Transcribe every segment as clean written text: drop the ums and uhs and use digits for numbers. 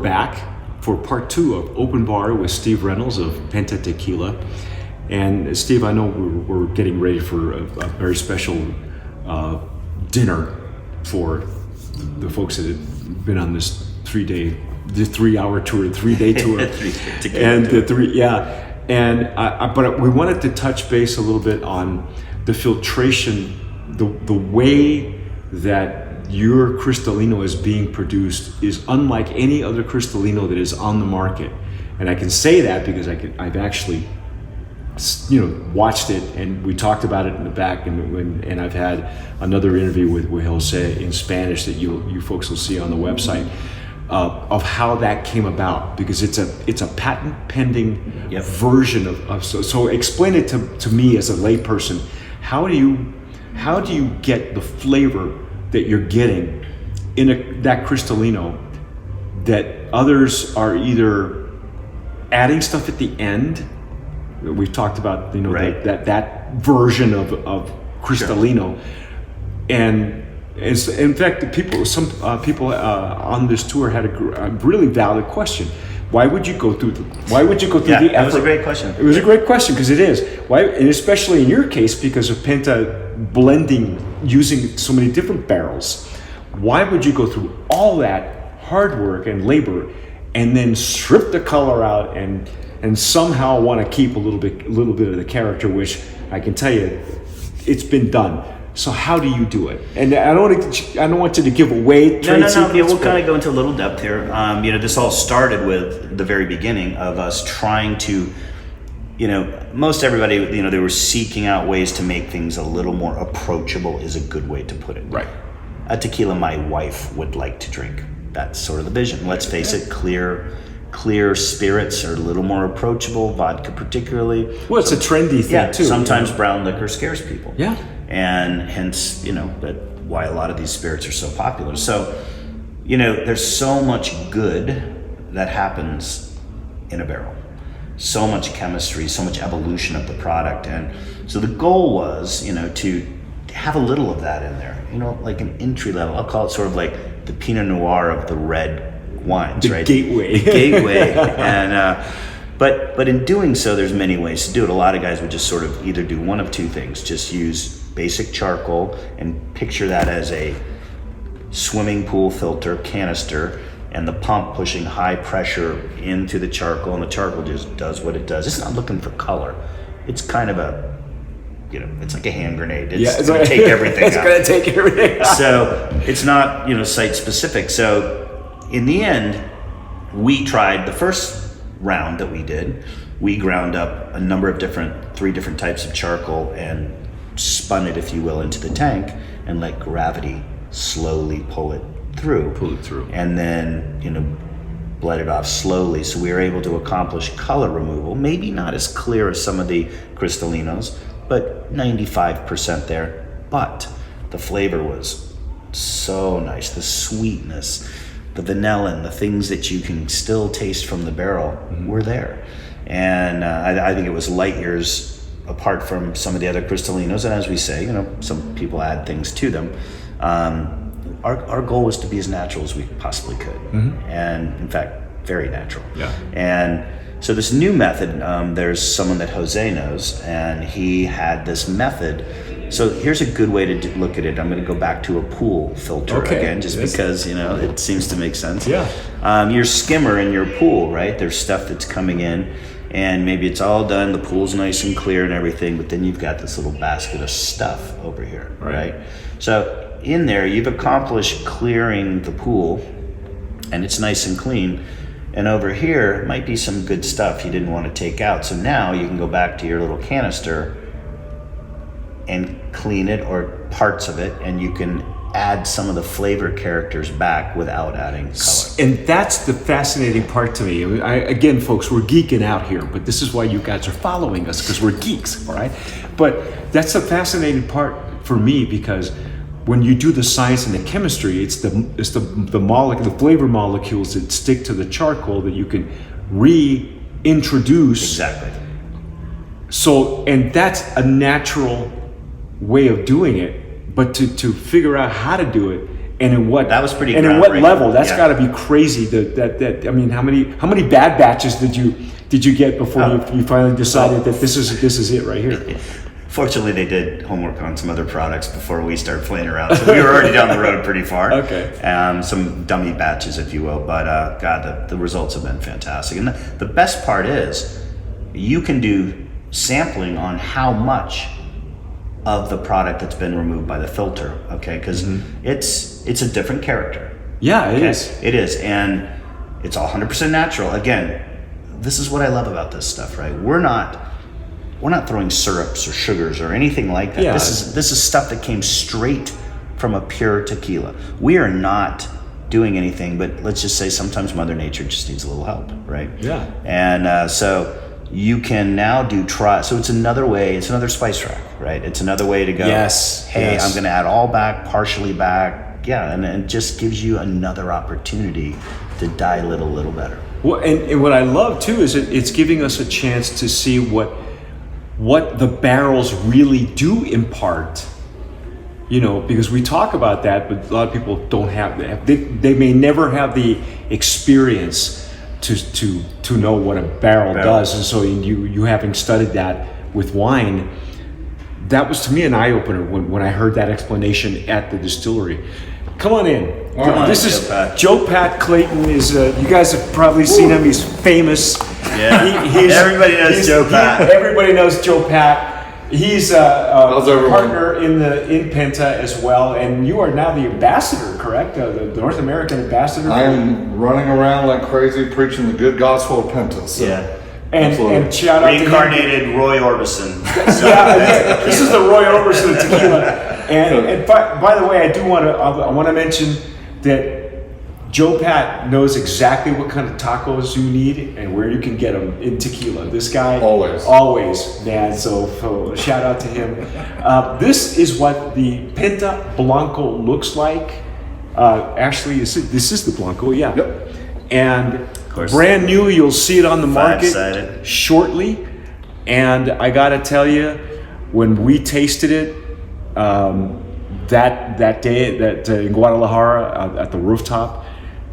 back for part 2 of Open Bar with Steve Reynolds of Penta Tequila. And Steve, I know we're getting ready for a very special dinner for the folks that have been on this 3-hour tour, 3-day tour. And the three, yeah. And but we wanted to touch base a little bit on the filtration, the way that your Cristalino is being produced is unlike any other Cristalino that is on the market. And I can say that because I've actually, watched it, and we talked about it in the back, and I've had another interview with Jose in Spanish that you folks will see on the website of how that came about, because it's a patent pending version of so explain it to me as a layperson. How do you get the flavor that you're getting in that Cristalino that others are either adding stuff at the end? We've talked about right. that version of Cristalino, sure. And in fact, some people on this tour had a really valid question. Why would you go through the effort? That was a great question. It was a great question, because it is. Why, and especially in your case, because of Penta blending, using so many different barrels. Why would you go through all that hard work and labor and then strip the color out and somehow want to keep a little bit of the character, which I can tell you, it's been done. So how do you do it? And I don't want you to give away trade secrets. Yeah, we'll kind of go into a little depth here. This all started with the very beginning of us trying to, most everybody, they were seeking out ways to make things a little more approachable, is a good way to put it. Right. A tequila my wife would like to drink. That's sort of the vision. Let's face it, clear spirits are a little more approachable, vodka particularly. Well, it's a trendy thing too. Sometimes brown liquor scares people. Yeah. And hence, that why a lot of these spirits are so popular. So, there's so much good that happens in a barrel. So much chemistry, so much evolution of the product. And so the goal was, to have a little of that in there, like an entry level. I'll call it sort of like the Pinot Noir of the red wines, right? Gateway. The gateway. And, but in doing so, there's many ways to do it. A lot of guys would just sort of either do one of two things, just use basic charcoal and picture that as a swimming pool filter canister, and the pump pushing high pressure into the charcoal, and the charcoal just does what it does. It's not looking for color. It's kind of it's like a hand grenade. It's going to take everything It's going to take everything out. So it's not, site specific. So in the end, we tried the first round that we did. We ground up a number of 3 different types of charcoal and spun it, if you will, into the tank and let gravity slowly pull it through. And then, bled it off slowly. So we were able to accomplish color removal, maybe not as clear as some of the Cristalinos, but 95% there. But the flavor was so nice. The sweetness, the vanilla, the things that you can still taste from the barrel were there. And I think it was light years apart from some of the other Cristalinos. And as we say, some people add things to them. Our goal was to be as natural as we possibly could. And in fact, very natural. Yeah. And so this new method, there's someone that Jose knows, and he had this method. So here's a good way to look at it. I'm going to go back to a pool filter again, just because, it seems to make sense. Yeah. Your skimmer in your pool, right? There's stuff that's coming in, and maybe it's all done. The pool's nice and clear and everything, but then you've got this little basket of stuff over here, right? So in there, you've accomplished clearing the pool, and it's nice and clean. And over here might be some good stuff you didn't want to take out. So now you can go back to your little canister and clean it, or parts of it, and you can add some of the flavor characters back without adding color. And that's the fascinating part to me. Again, folks, we're geeking out here, but this is why you guys are following us, because we're geeks, all right? But that's the fascinating part for me, because when you do the science and the chemistry, it's the flavor molecules that stick to the charcoal that you can reintroduce. Exactly. So, and that's a natural way of doing it, but to figure out how to do it And in what that was pretty and in what groundbreaking. level? That's Yeah. got to be crazy. That I mean, how many bad batches did you get before you finally decided that this is it right here? Fortunately, they did homework on some other products before we started playing around, so we were already down the road pretty far. Okay. Some dummy batches, if you will, but God, the results have been fantastic. And the best part is, you can do sampling on how much of the product that's been removed by the filter. Okay, because it's a different character. Yeah, it Okay? is. It is, and it's all 100% natural. Again, this is what I love about this stuff, right? We're not throwing syrups or sugars or anything like that. Yeah. This is stuff that came straight from a pure tequila. We are not doing anything, but let's just say sometimes Mother Nature just needs a little help, right? Yeah. And so you can now so it's another way, it's another spice rack, right? It's another way to go, Yes, hey, yes. I'm gonna add all back, partially back, yeah, and it just gives you another opportunity to dilute a little better. Well, and what I love too is it's giving us a chance to see what the barrels really do impart. You know, because we talk about that, but a lot of people don't have that. They may never have the experience to know what a barrel does. And so you having studied that with wine, that was to me an eye opener when I heard that explanation at the distillery. Come on in. This is Joe Pat. Joe Pat Clayton. You guys have probably seen him. He's famous. Yeah. Everybody knows Joe Pat. Everybody knows Joe Pat. He's a everyone? partner in Penta as well, and you are now the ambassador, correct? The North American ambassador. I am running around like crazy preaching the good gospel of Penta. So. Yeah. and shout out to him. Reincarnated Roy Orbison. Yeah, this is the Roy Orbison of tequila. And by the way, I want to mention that Joe Pat knows exactly what kind of tacos you need and where you can get them in tequila. This guy always, man. So shout out to him. This is what the Penta Blanco looks like. Actually, this is the Blanco, yeah. Yep. And brand new. You'll see it on the market Five-sided. shortly. And I gotta tell you, when we tasted it that day in Guadalajara at the rooftop,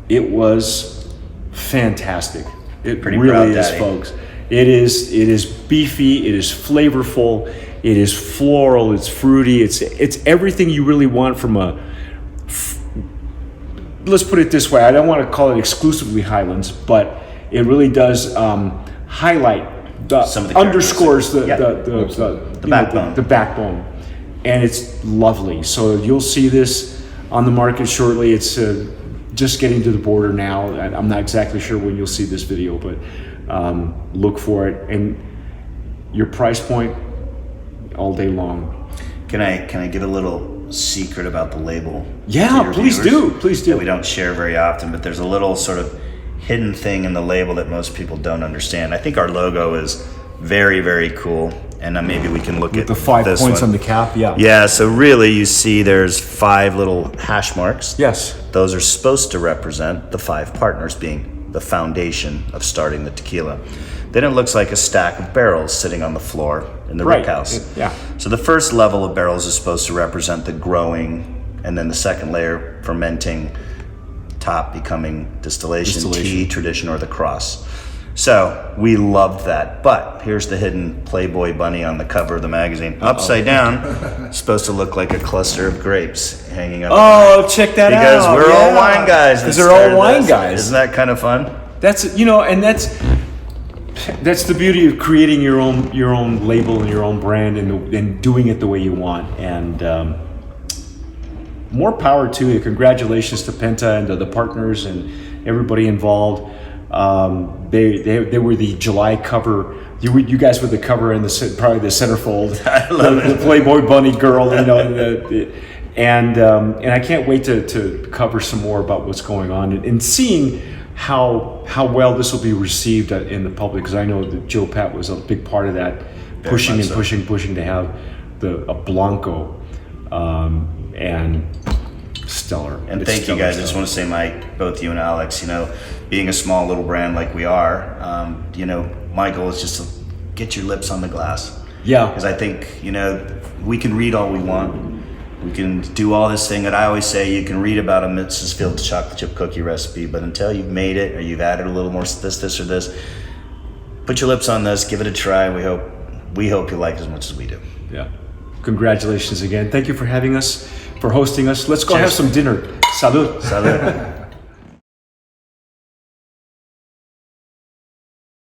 it was fantastic. It Pretty really proud, is, Daddy. folks. It is beefy. It is flavorful. It is floral. It's fruity. It's everything you really want from a. Let's put it this way. I don't want to call it exclusively Highlands, but it really does highlight Some of the underscores the backbone. the backbone, and it's lovely. So you'll see this on the market shortly. It's just getting to the border now. I'm not exactly sure when you'll see this video, but look for it. And your price point all day long. Can I give a little secret about the label? Yeah, to your please viewers? do. Please do. That we don't share very often, but there's a little sort of hidden thing in the label that most people don't understand. I think our logo is very, very cool, and maybe we can look at The 5 this points one. on the cap. Yeah. Yeah, so really you see there's 5 little hash marks. Yes. Those are supposed to represent the 5 partners being the foundation of starting the tequila. Then it looks like a stack of barrels sitting on the floor in the Right. rickhouse. Yeah. So the first level of barrels is supposed to represent the growing, and then the second layer fermenting, top becoming distillation, tea, tradition, or the cross. So we loved that. But here's the hidden Playboy bunny on the cover of the magazine. Upside down, supposed to look like a cluster of grapes hanging up. Oh, check that out. Because we're all wine guys. Because they're all wine This. guys. Isn't that kind of fun? That's and that's the beauty of creating your own label and your own brand and doing it the way you want. And more power to you. Congratulations to Penta and to the partners and everybody involved. They were the July cover. You guys were the cover and probably the centerfold. I love it. The Playboy bunny girl, and I can't wait to cover some more about what's going on and seeing how well this will be received in the public, because I know that Joe Pat was a big part of that, pushing to have a Blanco and stellar. And It's thank you stellar guys. I stuff. just want to say, Mike, both you and Alex, being a small little brand like we are, my goal is just to get your lips on the glass. Yeah. Because I think, we can read all we want, We can do all this thing that I always say. You can read about a Mrs. Fields chocolate chip cookie recipe, but until you've made it or you've added a little more this, or this, put your lips on this, give it a try. We hope you like it as much as we do. Yeah. Congratulations again. Thank you for having us, for hosting us. Let's go Cheers. have some dinner. Salud. Salud.